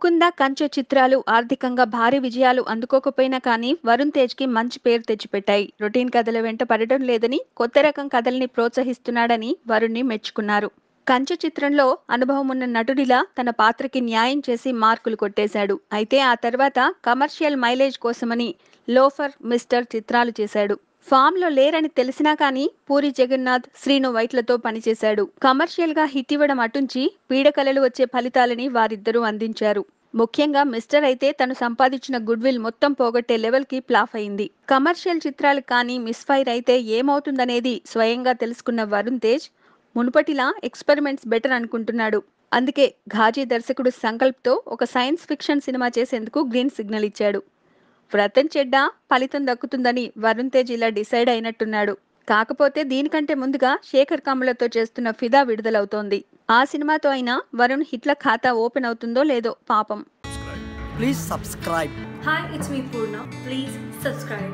ముకుంద కంచె చిత్రాలు ఆర్థికంగా భారీ విజయాలు అందుకోకపోయినా కానీ వరుణ్ తేజ్ కి మంచి పేరు తెచ్చిపెట్టాయి. రొటీన్ కథల వెంట పడడం లేదని, కొత్త రకం కథల్ని ప్రోత్సహిస్తున్నాడని వరుణ్ని మెచ్చుకున్నారు. కంచె చిత్రంలో అనుభవం ఉన్న నటుడిలా తన పాత్రకి న్యాయం చేసి మార్కులు కొట్టేశాడు. అయితే ఆ తర్వాత కమర్షియల్ మైలేజ్ కోసమని లోఫర్, మిస్టర్ చిత్రాలు చేశాడు. ఫామ్ లో లేరని తెలిసినా కానీ పూరి జగన్నాథ్, శ్రీను వైట్లతో పనిచేశాడు. కమర్షియల్ గా హిట్ ఇవ్వడం అటుంచి పీడకలలు వచ్చే ఫలితాలని వారిద్దరూ అందించారు. ముఖ్యంగా మిస్టర్ అయితే తను సంపాదించిన గుడ్ విల్ మొత్తం పోగొట్టే లెవెల్ కి ప్లాఫ్ అయింది. కమర్షియల్ చిత్రాలు కానీ మిస్ఫైర్ అయితే ఏమవుతుందనేది స్వయంగా తెలుసుకున్న వరుణ్ తేజ్ మునుపటిలా ఎక్స్పెరిమెంట్స్ బెటర్ అనుకుంటున్నాడు. అందుకే ఘాజీ దర్శకుడు సంకల్ప్ తో ఒక సైన్స్ ఫిక్షన్ సినిమా చేసేందుకు గ్రీన్ సిగ్నల్ ఇచ్చాడు. వ్రతం చెడ్డ ఫలితం దక్కుతుందని వరుణ్ తేజ్ ఇలా డిసైడ్ అయినట్టున్నాడు. కాకపోతే దీనికంటే ముందుగా శేఖర్ కమ్ములతో చేస్తున్న ఫిదా విడుదలవుతోంది. ఆ సినిమాతో అయినా వరుణ్ హిట్ల ఖాతా ఓపెన్ అవుతుందో లేదో పాపం. Please subscribe. Hi, it's me Purna. Please subscribe.